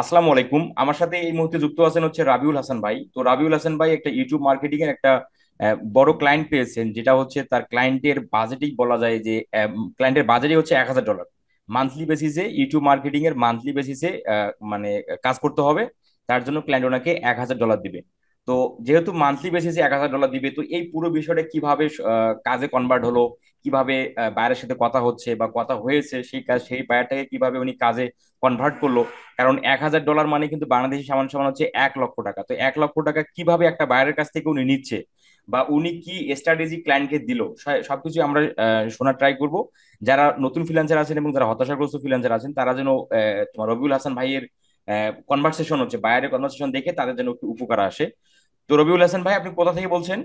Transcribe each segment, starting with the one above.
আসসালামু আলাইকুম। আমার সাথে এই মুহূর্তে যুক্ত আছেন হচ্ছে রাবিউল হাসান ভাই। তো রাবিউল হাসান ভাই একটা ইউটিউব মার্কেটিং এর একটা বড় ক্লায়েন্ট পেয়েছেন, যেটা হচ্ছে তার ক্লায়েন্টের বাজেটই বলা যায় যে ক্লায়েন্টের বাজেটই হচ্ছে 1,000 ডলার মান্থলি বেসিসে। ইউটিউব মার্কেটিং এর মান্থলি বেসিসে মানে কাজ করতে হবে। তার জন্য ক্লায়েন্ট ওনাকে 1,000 ডলার দিবে। তো যেহেতু মান্থলি বেসিসে 1,000 ডলার দিবে, তো এই পুরো বিষয়টা কিভাবে কাজে কনভার্ট হলো, কিভাবে বাইরের সাথে কথা হচ্ছে বা কথা হয়েছে, সেই কাজ সেই বায়ারটাকে কিভাবে উনি কাজে কনভার্ট করলো। কারণ 1,000 ডলার মানে কিন্তু বাংলাদেশি সমান সমান হচ্ছে 1 লক্ষ টাকা। তো 1 লক্ষ টাকা কিভাবে একটা বায়ারের কাছ থেকে উনি নিচ্ছে, বা উনি কি স্ট্র্যাটেজি ক্লায়েন্টকে দিল, সবকিছু আমরা শোনার ট্রাই করব। যারা নতুন ফ্রিল্যান্সার আছেন এবং যারা হতাশাগ্রস্ত ফ্রিল্যান্সার আছেন, তারা যেন তোমার রবিউল হাসান ভাইয়ের কনভারসেশন হচ্ছে বায়ারের কনভারসেশন দেখে তাদের যেন একটু উপকার আসে। তো রবিউল হাসান ভাই, আপনি কোথা থেকে বলছেন?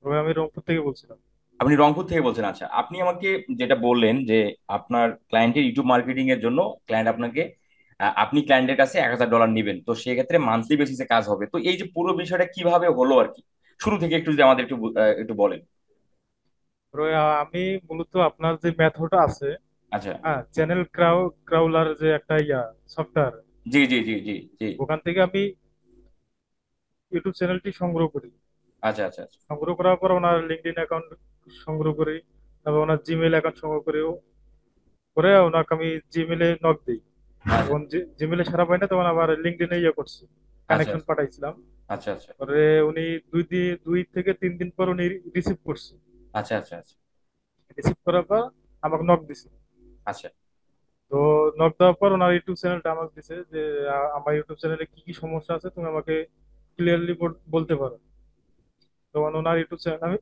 তবে আমি রংপুর থেকে বলছিলাম। আপনি রংপুর থেকে বলছেন। আচ্ছা, আপনি আমাকে যেটা বললেন যে আপনার ক্লায়েন্টের ইউটিউব মার্কেটিং এর জন্য ক্লায়েন্ট আপনাকে আপনি ক্লায়েন্টের কাছে 1,000 ডলার নেবেন, তো সেক্ষেত্রে মান্থলি বেসিসে কাজ হবে। তো এই যে পুরো বিষয়টা কিভাবে হলো আর কি, শুরু থেকে একটু যদি আমাদের একটু বলেন। তবে আমি মূলত আপনার যে মেথড আছে, আচ্ছা। হ্যাঁ, চ্যানেল ক্রাউলার যে একটা সফটওয়্যার, জি জি জি জি জি। ওখান থেকে আমি ইউটিউব চ্যানেলটি সংগ্রহ করি। আচ্ছা আচ্ছা আচ্ছা সংগ্রহ করার পর ওনার লিঙ্কডইন অ্যাকাউন্ট সংগ্রহ করি, তারপর ওনার জিমেইল অ্যাকাউন্ট সংগ্রহ করি, করে ওনাকে আমি জিমেইলে নক দিই। আচ্ছা তখন জিমেইলে সারা পাই না, তখন আবার লিঙ্কডইনে করছি, আচ্ছা কানেকশন পাঠাইছিলাম। আচ্ছা আচ্ছা পরে উনি 2 থেকে 3 দিন পর উনি রিসিভ করছে। আচ্ছা আচ্ছা আচ্ছা রিসিভ করার পর আমাকে নক দিছে। আচ্ছা তো নক দেওয়ার পর ওনার ইউটিউব চ্যানেলটা আমাকে দিছে যে আমার ইউটিউব চ্যানেলে কি কি সমস্যা আছে তুমি আমাকে ক্লিয়ারলি বলতে পারো। তখন ওনার ইউটিউব চ্যানেল আমি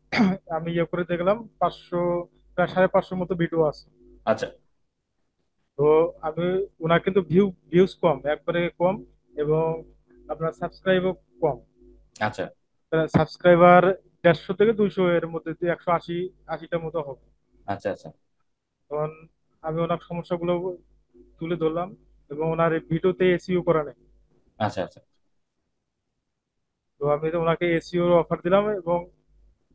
আমি করে দেখলাম 500, প্রায় 550 মতো ভিডিও আছে। আচ্ছা তো আমি, ওনার কিন্তু ভিউজ কম, একবারে কম, এবং আপনার সাবস্ক্রাইবও কম। আচ্ছা সাবস্ক্রাইবার 150 থেকে 200 এর মধ্যে, 180টার মতো হবে। আচ্ছা আচ্ছা তখন আমি ওনার সমস্যাগুলো তুলে ধরলাম, এবং ওনার এই ভিডিওতে এসইও করা নেই। আচ্ছা আচ্ছা তো আমি তো ওনাকে এসইও অফার দিলাম এবং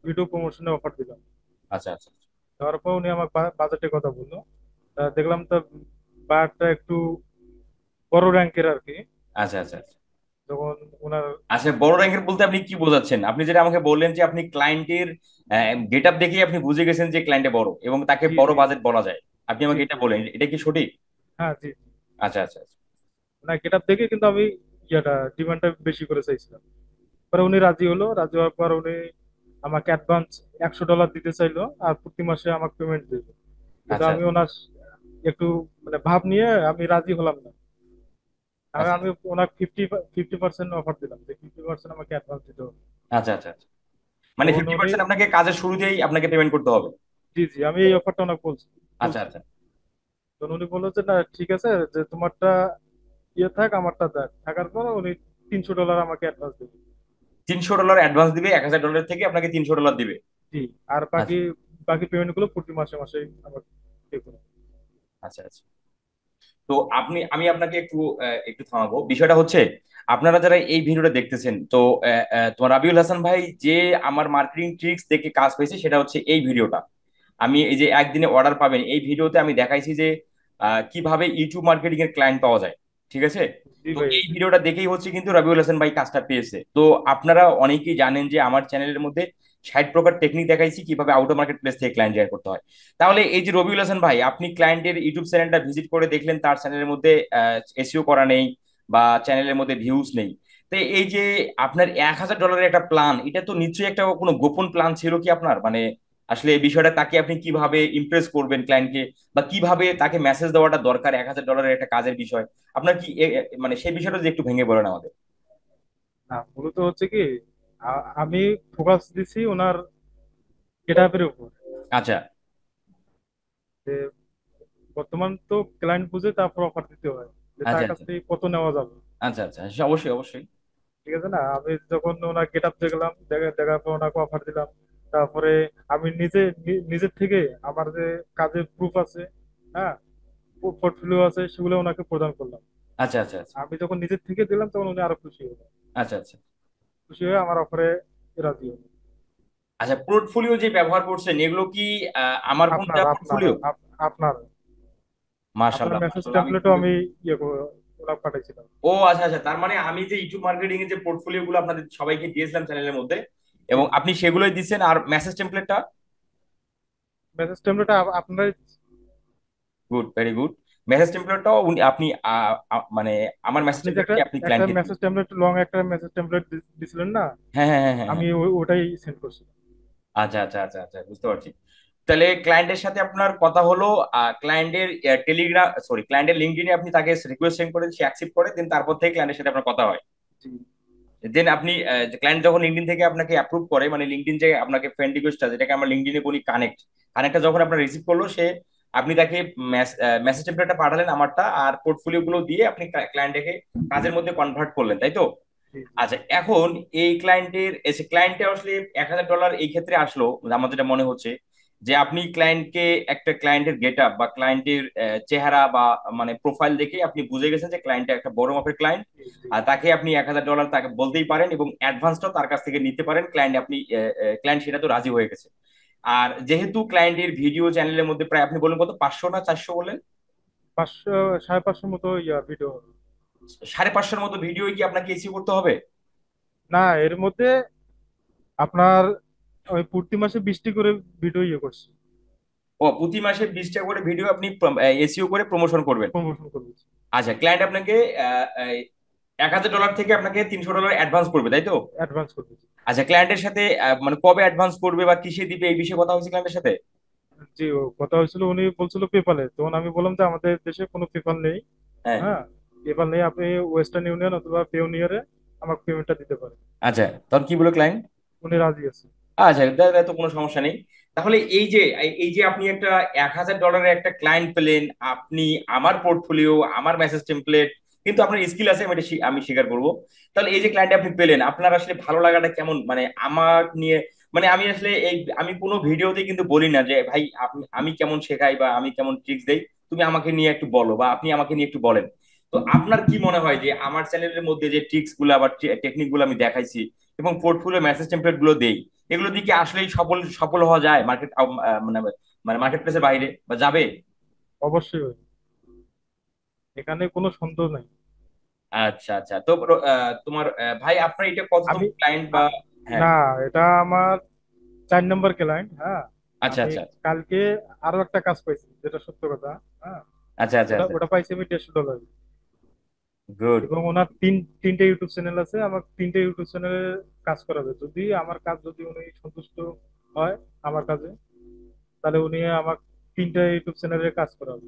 ভিডিও প্রমোশনের অফার দিলাম। আচ্ছা আচ্ছা দেওয়ার পর উনি আমার বাজেটের কথা বললো। তা দেখলাম তো বায়ারটা একটু বড় র্যাঙ্কের আর কি। আচ্ছা আচ্ছা আচ্ছা। তখন ওনার, আচ্ছা, বড় র্যাঙ্কের বলতে আপনি কি বোঝাচ্ছেন? আপনি যেটা আমাকে বললেন যে আপনি ক্লায়েন্টের গেট আপ দেখেই আপনি বুঝে গেছেন যে ক্লায়েন্টে বড় এবং তাকে জি বড় জি বাজেট বলা যায়। আপনি জি আমাকে এটা জি, বলেন, এটা কি সঠিক? হ্যাঁ জি জি। আচ্ছা আচ্ছা আচ্ছা ওনার গেট আপ দেখে কিন্তু আমি ডিমান্ডটা বেশি করে চাইছিলাম। পরে উনি রাজি হলো। রাজি হওয়ার পর উনি আমাকে অ্যাডভান্স $100 দিতে চাইলো, আর প্রতি মাসে আমাকে পেমেন্ট দিবে। কিন্তু আচ্ছা আমি ওনার একটু মানে ভাব নিয়ে আমি রাজি হলাম না। আমি আচ্ছা আমি ওনাকে 50% অফার দিলাম যে 50% আমাকে অ্যাডভান্স দিতে হবে। আচ্ছা আচ্ছা আচ্ছা। মানে তখন ফিফটি উনি, পার্সেন্ট আপনাকে কাজের শুরুতেই আপনাকে পেমেন্ট করতে হবে? জি জি, আমি এই অফারটা ওনাকে আচ্ছা বলছি। আচ্ছা। তখন উনি বললো যে না ঠিক আছে, যে তোমারটা থাক, আমারটা থাক। থাকার পর উনি $300 আমাকে অ্যাডভান্স দেবে। 300 ডলার অ্যাডভান্স দিবে, 1,000 ডলার থেকে আপনাকে 300 ডলার দিবে? জি। আর বাকি আচ্ছা বাকি পেমেন্ট গুলো প্রতি মাসে মাসে আমার পে করবে। আচ্ছা আচ্ছা। তো আমি আপনাকে একটু একটু থামাবো। বিষয়টা হচ্ছে, আপনারা যারা এই ভিডিওটা দেখতেছেন, তো তোমার রাবিউল হাসান ভাই যে আমার মার্কেটিং ট্রিক্স দেখে কাজ পেয়েছে, সেটা হচ্ছে এই ভিডিওটা। আমি এই যে একদিনে অর্ডার পাবেন, এই ভিডিওতে আমি দেখাইছি যে কিভাবে ইউটিউব মার্কেটিং এর ক্লায়েন্ট পাওয়া যায়। ঠিক আছে? জি তো ভাই, এই জি। ভিডিওটা দেখেই হচ্ছে কিন্তু রবিউল হাসান ভাই কাজটা পেয়েছে। তো আপনারা অনেকেই জানেন যে আমার চ্যানেলের মধ্যে 60 প্রকার টেকনিক দেখাইছি কিভাবে আউট মার্কেট প্লেস থেকে ক্লায়েন্ট জেনারেট করতে হয়। তাহলে এই যে রবিউল হাসান ভাই, আপনি ক্লায়েন্টের ইউটিউব চ্যানেলটা ভিজিট করে দেখলেন তার চ্যানেলের মধ্যে এসইও করা নেই বা চ্যানেলের মধ্যে ভিউজ নেই। তো এই যে আপনার 1,000 ডলারের একটা প্ল্যান, এটা তো নিশ্চয়ই একটা কোনো গোপন প্ল্যান ছিল কি আপনার? মানে আসলে এই বিষয়টা তাকে আপনি কিভাবে ইমপ্রেস করবেন ক্লায়েন্টকে, বা কিভাবে তাকে মেসেজ দেওয়াটা দরকার 1,000 ডলারের একটা কাজের বিষয়, আপনার কি মানে সেই বিষয়টা যে একটু ভেঙে বলেন আমাদের। না, মূলত হচ্ছে কি, আমি ফোকাস দিছি ওনার গেটআপের উপর। আচ্ছা যে বর্তমান তো ক্লায়েন্ট বুঝে তারপর অফার দিতে হয়, যে আচ্ছা তার কাছ আচ্ছা থেকে কত নেওয়া যাবে। আচ্ছা আচ্ছা, সে অবশ্যই অবশ্যই। ঠিক আছে না, আমি যখন ওনার গেটআপ দেখলাম, দেখার পর ওনাকে অফার দিলাম। তারপরে আমি নিজের থেকে আমার যে কাজের প্রুফ আছে, হ্যাঁ, পোর্টফোলিও আছে, সেগুলো ওনাকে প্রদান করলাম। আচ্ছা আচ্ছা আচ্ছা আমি যখন নিজের থেকে দিলাম তখন উনি আরো খুশি হলো। আচ্ছা আচ্ছা খুশি হয়ে আমার অফারে রাজি হলো। আচ্ছা। পোর্টফোলিও যে ব্যবহার করছেন, এগুলো কি আমার বোন আপনার দেওয়া আপনার পোর্টফোলিও? আপনার মাশাল্লাহ আপনার মেসেজ মাশাল্লাহ, আমি টেমপ্লেটও খুবই আমি ইয়ে করবো, ওরা পাঠাইছিলাম। ও আচ্ছা আচ্ছা, তার মানে আমি যে ইউটিউব মার্কেটিং এর যে পোর্টফোলিও গুলো আপনাদের সবাইকে দিয়েছিলাম চ্যানেলের মধ্যে, জি এবং জি। আপনি সেগুলোই দিচ্ছেন, আর মেসেজ টেমপ্লেটটা? মেসেজ টেমপ্লেটটা আপনারাই। Good, very good. মেসেজ টেমপ্লেটটাও আপনি মানে আমার মেসেজ আপনি যে একটা টেমপ্লেটটি আপনি একটা ক্লায়েন্টকে দিবেন? মেসেজ টেমপ্লেট, লং একটা মেসেজ টেমপ্লেট দিছিলেন না, হ্যাঁ হ্যাঁ হ্যাঁ হ্যাঁ আমি হ্যাঁ। ওটাই সেন্ড করছি। আচ্ছা আচ্ছা আচ্ছা আচ্ছা, বুঝতে পারছি। তাহলে ক্লায়েন্টের সাথে আপনার কথা হলো, ক্লায়েন্টের টেলিগ্রাম, সরি, ক্লায়েন্টের লিঙ্কডইনে আপনি তাকে রিকোয়েস্ট সেন্ড করেন, সে অ্যাকসেপ্ট করে, দেন তারপর থেকে ক্লায়েন্টের সাথে আপনার কথা হয়। জি দেন আপনি ক্লায়েন্ট যখন লিঙ্কডইন থেকে আপনাকে অ্যাপ্রুভ করে, মানে লিঙ্কডইন যে আপনাকে ফ্রেন্ড রিকোয়েস্টটা, যেটাকে আমরা লিঙ্কডইনে বলি কানেক্ট, কানেক্টটা যখন আপনার রিসিভ করলো সে, আপনি তাকে মেসেজ টেমপ্লেটটা পাঠালেন আমারটা, আর পোর্টফোলিও গুলো দিয়ে আপনি ক্লায়েন্টকে কাজের মধ্যে কনভার্ট করলেন, তাই তো? জি জি। আচ্ছা, এখন এই ক্লায়েন্টের এসে ক্লায়েন্টে আসলে $1,000 এই ক্ষেত্রে আসলো, আমার যেটা মনে হচ্ছে যে আপনি ক্লায়েন্টকে, একটা ক্লায়েন্টের গেট আপ বা ক্লায়েন্টের চেহারা বা মানে প্রোফাইল দেখে আপনি বুঝে গেছেন যে ক্লায়েন্ট একটা বড় মাপের ক্লায়েন্ট। জি জি। আর তাকে আপনি $1,000 তাকে বলতেই পারেন, এবং অ্যাডভান্সটাও তার কাছ থেকে নিতে পারেন, ক্লায়েন্ট আপনি ক্লায়েন্ট সেটা তো রাজি হয়ে গেছে। আর যেহেতু ক্লায়েন্টের ভিডিও চ্যানেলের মধ্যে প্রায় আপনি বলেন কত, 500 না 400 বলেন? 500, 550 মতো ভিডিও হবে। 550 মতো ভিডিও কি আপনাকে এসিও করতে হবে? না, এর মধ্যে আপনার ওই প্রতি মাসে 20টি করে ভিডিও করছি। ও, প্রতি মাসে 20টা করে ভিডিও আপনি এসিও করে প্রমোশন করবেন? প্রমোশন করবো। আচ্ছা, ক্লায়েন্ট আপনাকে $1,000 থেকে আপনাকে $300 অ্যাডভান্স করবে, তাই তো? অ্যাডভান্স করবো। আচ্ছা, ক্লায়েন্টের সাথে মানে কবে অ্যাডভান্স করবে বা কিসে দিবে, এই বিষয়ে কথা হয়েছে ক্লায়েন্টের সাথে? জি, ও কথা হয়েছিল, উনি বলছিল পেপালে, তখন আমি বললাম যে আমাদের দেশে কোনো পেপাল নেই। হ্যাঁ। হ্যাঁ, পেপাল নেই, আপনি ওয়েস্টার্ন ইউনিয়ন অথবা পেওনিয়ারে আমাকে পেমেন্টটা দিতে পারেন। আচ্ছা, তখন কি বলে ক্লায়েন্ট? উনি রাজি আছে। আচ্ছা, তাহলে তো কোনো সমস্যা নেই। তাহলে এই যে আপনি একটা $1,000 একটা ক্লায়েন্ট পেলেন, আপনি আমার পোর্টফোলিও, আমার মেসেজ টেমপ্লেট, কিন্তু আপনার স্কিল আছে, আমি এটা আমি স্বীকার করবো। তাহলে এই যে ক্লায়েন্ট আপনি পেলেন, আপনার আসলে ভালো লাগাটা কেমন, মানে আমার নিয়ে, মানে আমি আসলে আমি কোনো ভিডিওতে কিন্তু বলি না যে ভাই আপনি, আমি কেমন শেখাই বা আমি কেমন ট্রিক্স দেই, তুমি আমাকে নিয়ে একটু বলো বা আপনি আমাকে নিয়ে একটু বলেন। তো আপনার কি মনে হয় যে আমার চ্যানেলের মধ্যে যে ট্রিক্স গুলা বা টেকনিক গুলো আমি দেখাইছি এবং পোর্টফোলিও মেসেজ টেমপ্লেট গুলো দেই, এগুলো দিয়ে কি আসলেই সফল সফল হওয়া যায় মার্কেট, মানে মানে মার্কেট প্লেসের বাইরে বা যাবে? অবশ্যই হবে। এখানে কোনো সন্দেহ নাই। আচ্ছা আচ্ছা, তো তোমার ভাই আপনার এটা কততম আমি ক্লায়েন্ট বা? আ- হ্যাঁ। না, এটা আমার 4 নম্বর ক্লায়েন্ট। হ্যাঁ, আচ্ছা আমি আচ্ছা কালকে আরো একটা কাজ পাইছি, যেটা সত্য কথা। হ্যাঁ, আচ্ছা আচ্ছা ওটা আচ্ছা। ওটা পাইছি আমি $150। গুড। এবং ওনার তিনটে ইউটিউব চ্যানেল আছে, আমার তিনটে ইউটিউব চ্যানেলে কাজ করাবে, যদি আমার কাজ, যদি উনি সন্তুষ্ট হয় আমার কাজে, তাহলে উনি আমার তিনটে ইউটিউব চ্যানেলে কাজ করাবে।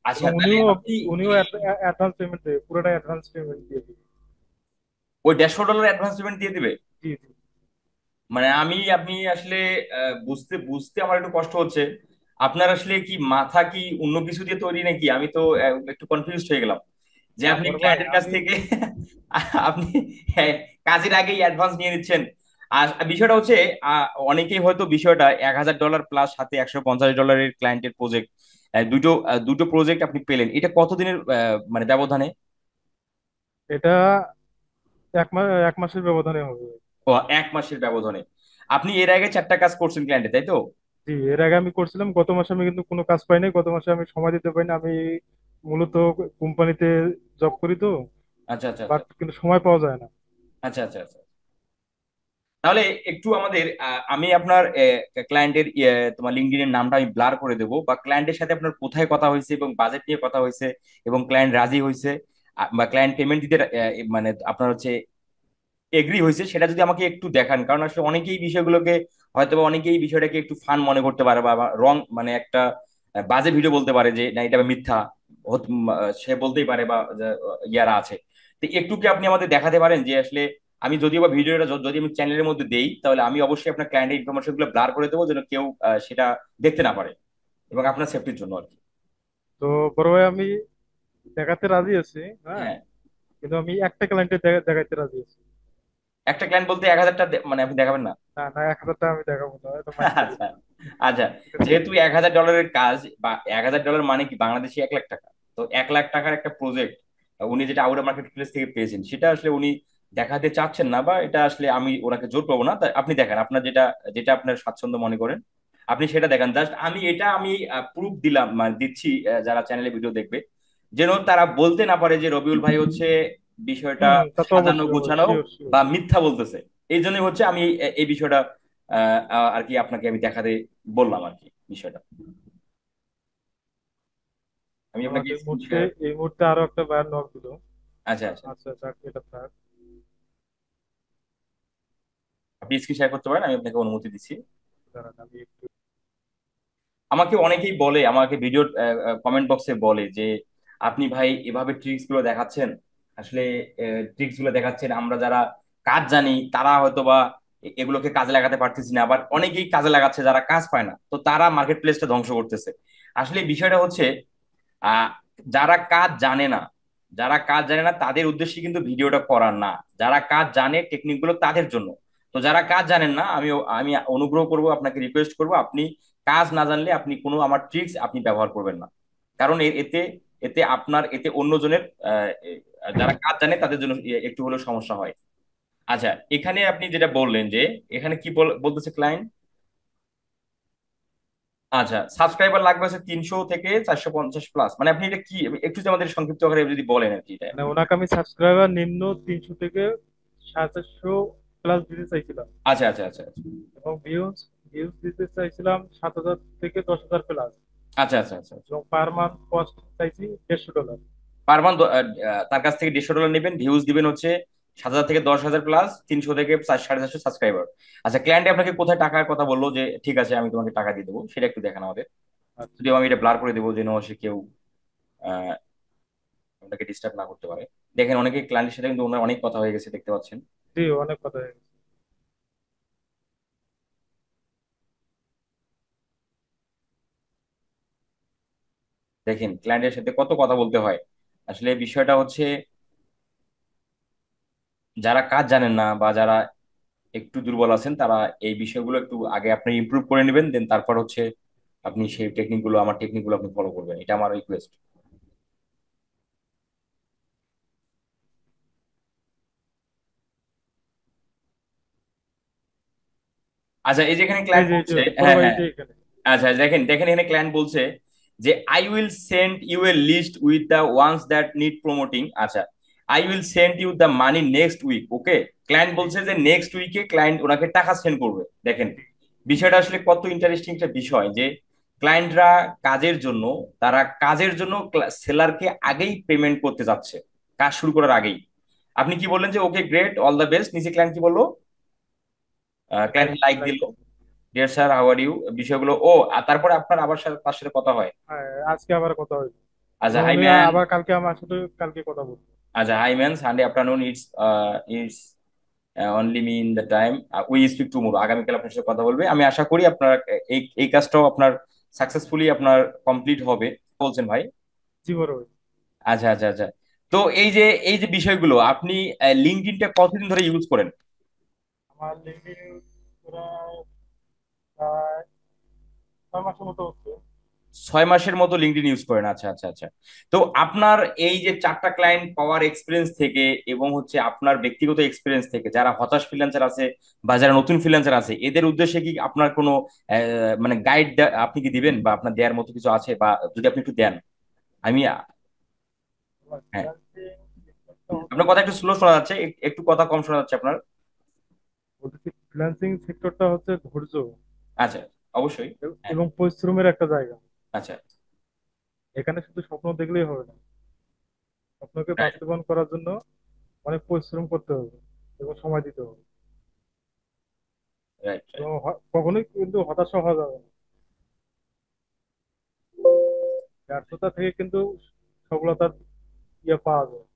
আচ্ছা, এবং তাহলে উনিও আপনি উনিও এই অ্যাডভান্স পেমেন্ট দেবে, পুরোটা অ্যাডভান্স পেমেন্ট দিয়ে দিবে। ওই $150 অ্যাডভান্স পেমেন্ট দিয়ে দিবে? জি জি। মানে আপনি আসলে বুঝতে বুঝতে আমার একটু কষ্ট হচ্ছে। আপনার আসলে কি মাথা কি অন্য কিছু দিয়ে তৈরি নাকি? আমি তো একটু কনফিউজড হয়ে গেলাম যে আপনি বড় ভাই, ক্লায়েন্টের কাছ আমি থেকে আপনি হ্যাঁ, কাজের আগেই অ্যাডভান্স নিয়ে নিচ্ছেন। আর বিষয়টা হচ্ছে, অনেকেই হয়তো বিষয়টা $1,000 প্লাস সাথে $150 ক্লায়েন্টের প্রজেক্ট, দুটো দুটো প্রজেক্ট আপনি পেলেন, এটা কতদিনের মানে ব্যবধানে? এটা 1 মাসের ব্যবধানে হবে। ও, 1 মাসের ব্যবধানে। আপনি এর আগে 4টা কাজ করছেন ক্লায়েন্টে, তাই তো? জি, এর আগে আমি করছিলাম, গত মাসে আমি কিন্তু কোনো কাজ পাই নাই, গত মাসে আমি সময় দিতে পারি না। আমি মূলত কোম্পানিতে জব করি তো, আচ্ছা আচ্ছা আচ্ছা বাট কিন্তু সময় পাওয়া যায় না। আচ্ছা আচ্ছা আচ্ছা। তাহলে একটু আমাদের আমি আপনার ক্লায়েন্টের তোমার লিঙ্কডইনের নামটা আমি ব্লার করে দেবো, বা ক্লায়েন্টের সাথে আপনার কোথায় কথা হয়েছে এবং বাজেট নিয়ে কথা হয়েছে এবং ক্লায়েন্ট রাজি হয়েছে, বা ক্লায়েন্ট পেমেন্ট দিতে মানে আপনার হচ্ছে এগ্রি হয়েছে, সেটা যদি আমাকে একটু দেখান, কারণ আসলে অনেকেই বিষয়গুলোকে হয়তো বা অনেকেই বিষয়টাকে একটু ফান মনে করতে পারে বা রং, মানে একটা বাজে ভিডিও বলতে পারে যে না এটা মিথ্যা, সে বলতেই পারে বা ইয়ারা আছে। তো একটু কি আপনি আমাদের দেখাতে পারেন যে আসলে, আমি যদিও বা ভিডিওটা যদি আমি চ্যানেলের মধ্যে দেই, তাহলে আমি অবশ্যই আপনার ক্লায়েন্টের ইনফরমেশন গুলো ব্লার করে দেবো যেন কেউ সেটা দেখতে না পারে, এবং আপনার সেফটির জন্য আর কি। তো বড় ভাই, আমি দেখাতে রাজি আছি। হ্যাঁ, হ্যাঁ। কিন্তু আমি একটা ক্লায়েন্টে দেখাইতে রাজি আছি। একটা ক্লায়েন্ট বলতে 1,000টা মানে আপনি দেখাবেন না? না না, 1,000 টাকা আমি দেখাবো না, এটা মাইন্ড করি। আচ্ছা আচ্ছা। ঠিক আছে। যেহেতু $1,000 কাজ, বা $1,000 মানে কি বাংলাদেশি 1 লাখ টাকা, তো 1 লাখ টাকার একটা প্রজেক্ট উনি যেটা আউট মার্কেট প্লেস থেকে পেয়েছেন, সেটা আসলে উনি দেখাতে চাচ্ছেন না, বা এটা আসলে আমি ওনাকে জোর পাবো না, তাই আপনি দেখেন আপনার যেটা, যেটা আপনার স্বাচ্ছন্দ্য মনে করেন আপনি সেটা দেখান। জাস্ট আমি এটা আমি প্রুফ দিলাম, মানে দিচ্ছি যারা চ্যানেলে ভিডিও দেখবে, যেন তারা বলতে না পারে যে রবিউল ভাই হচ্ছে বিষয়টা হুম, তা তো সাজানো অবশ্যই, গোছানো শিওর শিওর। বা মিথ্যা বলতেছে। এই জন্যই হচ্ছে আমি এই বিষয়টা আর কি আপনাকে আমি দেখাতে বললাম আর কি বিষয়টা। আমি আপনাকে আমাকে এই স্ক্রিন মুহূর্তে শেয়ার। এই মুহূর্তে আরো একটা বায়ার নক দিল। আচ্ছা আচ্ছা, আচ্ছা যাক, এটা থাক। আপনি স্ক্রিন শেয়ার করতে পারেন, আমি আপনাকে অনুমতি দিচ্ছি। দাঁড়ান আমি একটু। আমাকে অনেকেই বলে, আমাকে ভিডিওর কমেন্ট বক্সে বলে যে আপনি ভাই এভাবে ট্রিক্স গুলো দেখাচ্ছেন, আসলে ট্রিক্স গুলো দেখাচ্ছেন আমরা যারা কাজ জানি তারা হয়তো বা এগুলোকে কাজে লাগাতে পারতেছি না, আবার অনেকেই কাজে লাগাচ্ছে যারা কাজ পায় না, তো তারা মার্কেট প্লেসটা ধ্বংস করতেছে। আসলে বিষয়টা হচ্ছে আহ যারা কাজ জানে না, যারা কাজ জানে না তাদের উদ্দেশ্যে কিন্তু ভিডিওটা করার না, যারা কাজ জানে টেকনিক গুলো তাদের জন্য। তো যারা কাজ জানেন না, আমি আমি অনুগ্রহ করব, আপনাকে রিকোয়েস্ট করব, আপনি কাজ না জানলে আপনি কোনো আমার ট্রিক্স আপনি ব্যবহার করবেন না। কারণ এতে এতে আপনার এতে অন্যজনের যারা কাজ জানে তাদের জন্য একটু হলেও সমস্যা হয়। আচ্ছা, এখানে আপনি যেটা বললেন যে এখানে কি বলতেছে ক্লায়েন্ট। আচ্ছা, সাবস্ক্রাইবার লাগবে হচ্ছে 300 থেকে 450 প্লাস, মানে আপনি এটা কি একটু যদি আমাদের সংক্ষিপ্ত আকারে যদি বলেন আর কি এটা। মানে ওনাকে আমি সাবস্ক্রাইবার নিম্ন 300 থেকে 750 প্লাস দিতে চাইছিলাম। আচ্ছা আচ্ছা আচ্ছা আচ্ছা এবং ভিউজ ভিউজ দিতে চাইছিলাম 7,000 থেকে 10,000 প্লাস। আচ্ছা আচ্ছা আচ্ছা আচ্ছা। এবং পার মান্থ কস্ট চাইছি $150। পার মান্থ তার কাছ থেকে $150 নেবেন, ভিউজ দিবেন হচ্ছে 7,000 থেকে 10,000 প্লাস, 300 থেকে 450 সাবস্ক্রাইবার। আচ্ছা, ক্লায়েন্ট আপনাকে কোথায় টাকার কথা বললো যে ঠিক আছে আমি তোমাকে টাকা দিয়ে দেবো, সেটা একটু দেখান আমাদের। আচ্ছা, যদিও আমি এটা ব্লার করে দেবো যেন সে কেউ আহ আপনাকে ডিস্টার্ব না করতে পারে। দেখেন অনেকে ক্লায়েন্টের সাথে কিন্তু ওনার অনেক কথা হয়ে গেছে দেখতে পাচ্ছেন। জি অনেক কথা হয়ে গেছে। দেখেন ক্লায়েন্টের সাথে কত কথা বলতে হয়। আসলে বিষয়টা হচ্ছে যারা কাজ জানেন না বা যারা একটু দুর্বল আছেন তারা এই বিষয়গুলো একটু আগে আপনি ইমপ্রুভ করে নেবেন, দেন তারপর হচ্ছে আপনি সেই টেকনিক গুলো, আমার টেকনিক গুলো আপনি ফলো করবেন, এটা আমার রিকোয়েস্ট। আচ্ছা, এই যেখানে এই ক্লায়েন্ট যে এই যে বলছে, বড় হ্যাঁ ভাই, এই হ্যাঁ, যে এখানে। আচ্ছা দেখেন দেখেন এখানে ক্লায়েন্ট বলছে যে I will send you a list with the ones that need promoting. আচ্ছা, I will send you the money next week, okay. Client বলছে যে নেক্সট উইকে ক্লায়েন্ট ওনাকে টাকা সেন্ড করবে। দেখেন বিষয়টা আসলে কত ইন্টারেস্টিং একটা বিষয় যে ক্লায়েন্টরা কাজের জন্য, তারা কাজের জন্য সেলারকে আগেই পেমেন্ট করতে যাচ্ছে, কাজ শুরু করার আগেই। আপনি কি বললেন যে okay great all the best, নিচে ক্লায়েন্ট কি বললো, লাইক ক্লায়েন্ট লাইক লাইক। দিল, dear sir how are you, বিষয়গুলো ও আর তারপরে আপনার আবার তার সাথে কথা হয়। হ্যাঁ, আজকে আবার কথা হইলো। আচ্ছা এবং হাই উনি ম্যান। আবার কালকে আমার সাথে কালকে কথা বলবো। আচ্ছা hi man, Sunday afternoon it's only me in the time, we speak tomorrow, আগামীকাল আপনার সাথে কথা বলবে। আমি আশা করি আপনার এই এই কাজটাও আপনার সাকসেসফুলি আপনার কমপ্লিট হবে বলছেন ভাই। জি বড় ভাই। আচ্ছা আচ্ছা আচ্ছা। তো এই যে বিষয়গুলো আপনি লিঙ্কডইনটা কতদিন ধরে ইউজ করেন? আমার লিঙ্কডইন প্রায় প্রায় 6 মাসের মতো হচ্ছে। 6 মাসের মতো লিঙ্কডইন ইউজ করেন, আচ্ছা আচ্ছা আচ্ছা। তো আপনার এই যে 4টা ক্লায়েন্ট পাওয়ার এক্সপিরিয়েন্স থেকে এবং হচ্ছে আপনার ব্যক্তিগত এক্সপিরিয়েন্স থেকে যারা হতাশ ফ্রিল্যান্সার আছে বা যারা নতুন ফ্রিল্যান্সার আছে এদের উদ্দেশ্যে কি আপনার কোনো মানে গাইড আপনি কি দিবেন বা আপনার দেওয়ার মতো কিছু আছে, বা যদি আপনি একটু দেন। আমি আমার হ্যাঁ, freelancing সেক্টরটা আপনার হচ্ছে, কথা একটু স্লো শোনা যাচ্ছে, একটু কথা কম শোনা যাচ্ছে আপনার। বলতেছি ফ্রিল্যান্সিং সেক্টরটা হচ্ছে ধৈর্য আচ্ছা, অবশ্যই। হ্যাঁ, এবং পরিশ্রমের একটা জায়গা। আচ্ছা, এখানে শুধু স্বপ্ন দেখলেই হবে না, স্বপ্নকে রাইট বাস্তবায়ন করার জন্য অনেক পরিশ্রম করতে হবে এবং সময় দিতে হবে। Right right. এবং কখনোই কিন্তু হতাশা হওয়া যাবে না। ব্যর্থতা থেকে কিন্তু সফলতার পাওয়া যায়।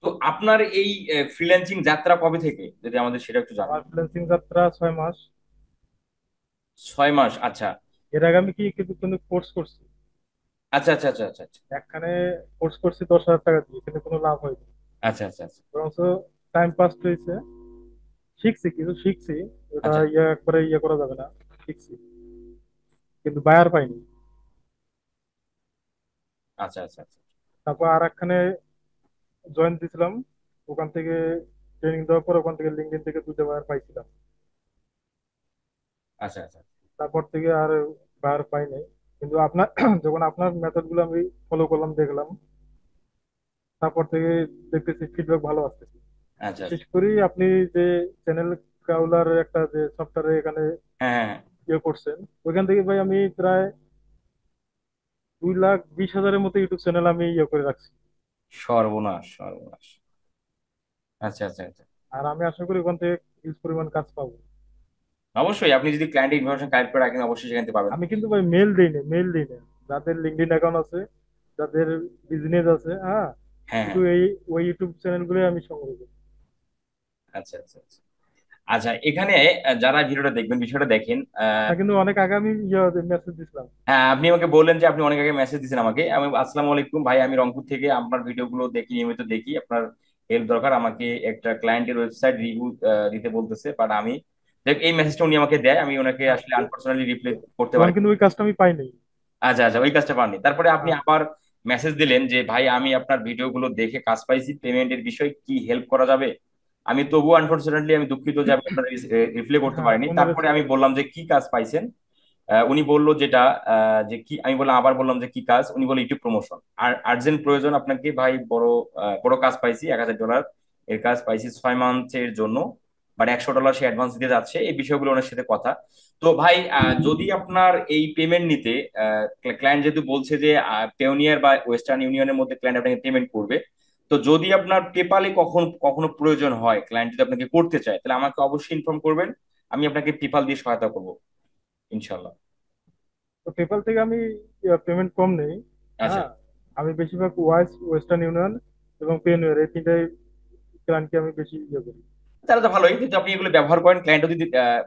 তো আপনার এই ফ্রিল্যান্সিং যাত্রা কবে থেকে যদি আমাদের সেটা একটু জানান। আমার ফ্রিল্যান্সিং যাত্রা 6 মাস। 6 মাস, আচ্ছা এর আগে আমি কি কিন্তু কিন্তু কোর্স করছি। আচ্ছা আচ্ছা আচ্ছা আচ্ছা একখানে কোর্স করছি 10,000 টাকা দিয়ে, কিন্তু কোনো লাভ হয়নি। আচ্ছা আচ্ছা আচ্ছা বরঞ্চ টাইম পাস হয়েছে, শিখছি কিছু শিখছি। ওটা আচ্ছা একবারে করা যাবে না। শিখছি, কিন্তু বায়ার পাইনি। আচ্ছা আচ্ছা আচ্ছা তারপর আর একখানে জয়েন দিয়েছিলাম। ওখান থেকে ট্রেনিং দেওয়ার পর ওখান থেকে লিঙ্কডইন থেকে 2টা বায়ার পাইছিলাম। আচ্ছা আচ্ছা। তারপর থেকে আর বায়ার পাই নাই। কিন্তু আপনার যখন আপনার মেথড গুলো আমি ফলো করলাম, দেখলাম তারপর থেকে দেখতেছি ফিডব্যাক ভালো আসতেছে। আচ্ছা বিশেষ আচ্ছা। করে আপনি যে চ্যানেল ক্রাউলার একটা যে সফটওয়্যার এখানে হ্যাঁ হ্যাঁ হ্যাঁ। ইয়ে করছেন, ওইখান থেকে ভাই আমি প্রায় 2,20,000-এর মতো ইউটিউব চ্যানেল আমি ইয়ে করে রাখছি। সর্বনাশ সর্বনাশ। আচ্ছা আচ্ছা আচ্ছা। আর আমি আশা করি ওখান থেকে হিউজ পরিমাণ কাজ পাবো। অবশ্যই আপনি যদি ক্লায়েন্ট ইনফরমেশন কালেক্ট করে রাখেন অবশ্যই সেখান থেকে পাবেন। আমি কিন্তু ভাই মেল দিই না, মেল দিই না। যাদের লিঙ্কডইন অ্যাকাউন্ট আছে, যাদের বিজনেস আছে, হ্যাঁ, হ্যাঁ শুধু হ্যাঁ। এই ওই ইউটিউব চ্যানেল গুলো আমি সংগ্রহ করি। আচ্ছা আচ্ছা আচ্ছা। আচ্ছা এখানে যারা ভিডিওটা দেখবেন বিষয়টা দেখেন। আপনার কিন্তু অনেক আগে আমি ইয়ে মেসেজ দিছিলাম। হ্যাঁ আপনি আমাকে বললেন যে আপনি অনেক আগে মেসেজ দিয়েছেন আমাকে। আমি আসসালামু আলাইকুম ভাই, আমি রংপুর থেকে আপনার ভিডিওগুলো দেখি, নিয়মিত দেখি, আপনার হেল্প দরকার আমাকে, একটা ক্লায়েন্টের ওয়েবসাইট রিভিউ দিতে বলতেছে, বাট আমি দেখ এই মেসেজটা উনি আমাকে দেয়, আমি ওনাকে হ্যাঁ, আসলে আনপার্সোনালি রিপ্লাই করতে তখন পারি। কিন্তু ওই কাজটা আমি পাই নাই। আচ্ছা আচ্ছা, ওই কাজটা পাননি, তারপরে আপনি হ্যাঁ, আবার মেসেজ দিলেন যে ভাই আমি আপনার ভিডিওগুলো দেখে কাজ পাইছি, পেমেন্টের বিষয়ে কি হেল্প করা যাবে। আমি তবু আনফরচুনেটলি আমি দুঃখিত যে আমি আপনার রিপ্লাই করতে হ্যাঁ, পারিনি। কোনো তারপরে আমি রেসপন্স নেই। বললাম যে কি কাজ পাইছেন। উনি বললো যেটা যে কি, আমি বললাম, আবার বললাম যে কি কাজ, উনি বললো ইউটিউব প্রমোশন, আর আর্জেন্ট প্রয়োজন আপনাকে ভাই, বড় বড় কাজ পাইছি, $1,000 এর কাজ পাইছি 6 মান্থের জন্য, বাট $100 সে অ্যাডভান্স দিতে যাচ্ছে, এই বিষয়গুলো ওনার সাথে কথা। তো ভাই যদি আপনার এই পেমেন্ট নিতে, ক্লায়েন্ট যেহেতু বলছে যে পেওনিয়ার বা ওয়েস্টার্ন ইউনিয়নের মধ্যে ক্লায়েন্ট আপনাকে পেমেন্ট করবে, তো যদি আপনার পেপালে কখন কখনো প্রয়োজন হয়, ক্লায়েন্ট যদি আপনাকে করতে চায়, তাহলে আমাকে অবশ্যই ইনফর্ম করবেন, আমি আপনাকে পেপাল দিয়ে সহায়তা করবো ইনশাল্লাহ। তো পেপাল থেকে আমি পেমেন্ট কম নেই। আচ্ছা। হ্যাঁ, আমি বেশিরভাগ ওয়েস্টার্ন ইউনিয়ন এবং পেনিয়ার এই তিনটাই ক্লায়েন্টকে আমি বেশি ইয়ে করি। তাহলে তো ভালোই, যদি আপনি এগুলো ব্যবহার করেন, ক্লায়েন্টও যদি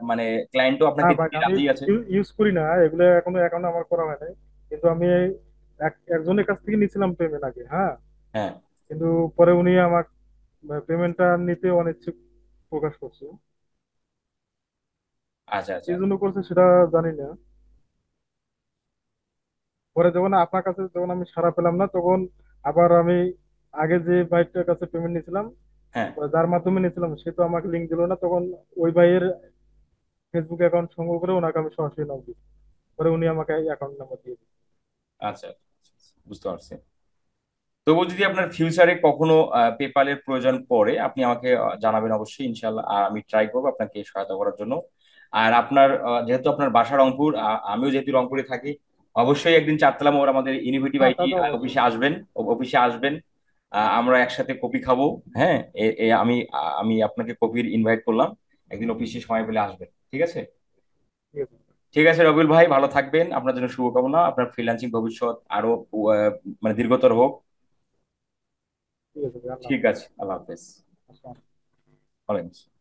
মানে ক্লায়েন্টও আপনাকে হ্যাঁ ভাই, দিতে আমি রাজি আছে। ইউজ করি না এগুলো, এখনো এখনো আমার করা হয় নাই। কিন্তু আমি একজনের কাছ থেকে নিয়েছিলাম পেমেন্ট আগে, হ্যাঁ। হ্যাঁ। কিন্তু পরে উনি আমার পেমেন্টটা নিতে অনিচ্ছুক প্রকাশ করছে। আচ্ছা আচ্ছা। এই জন্য করছে সেটা জানি না। পরে যখন আপনার কাছে যখন আমি সাড়া পেলাম না, তখন আবার আমি আগে যে ভাইটার কাছে পেমেন্ট নিয়েছিলাম, হ্যাঁ। যার মাধ্যমে নিয়েছিলাম, সে তো আমাকে লিঙ্ক দিল না। তখন ওই ভাইয়ের ফেসবুক অ্যাকাউন্ট সংগ্রহ করে ওনাকে আমি সরাসরি নাম দিই। পরে উনি আমাকে অ্যাকাউন্ট নাম্বার দিয়ে দিই। আচ্ছা আচ্ছা, আচ্ছা, বুঝতে পারছি। তবুও যদি আপনার ফিউচারে কখনো পেপালের প্রয়োজন পড়ে, আপনি আমাকে জানাবেন অবশ্যই ইনশাল্লাহ, আর আমি ট্রাই করবো আপনাকে সহায়তা করার জন্য। আর আপনার যেহেতু আপনার বাসা রংপুর, আমিও যেহেতু রংপুরে থাকি, অবশ্যই একদিন 4তলা মোড় আমাদের ইনোভেটিভ হ্যাঁ, তা আইটি তো অবশ্যই। অফিসে আসবেন, অফিসে আসবেন। আমরা একসাথে কফি খাবো। হ্যাঁ, আমি আপনাকে কফির ইনভাইট করলাম, একদিন অফিসে সময় পেলে আসবেন, ঠিক আছে? ঠিক আছে। ঠিক আছে রবিউল ভাই, ভালো থাকবেন, আপনার জন্য শুভকামনা, আপনার ফ্রিল্যান্সিং ভবিষ্যৎ আরো মানে দীর্ঘতর হোক। ঠিক আছে ভাই, আল্লাহ ঠিক হাফেজ। আছে, আল্লাহ হাফেজ। আসসালাম। ওয়ালাইকুম আসসালাম।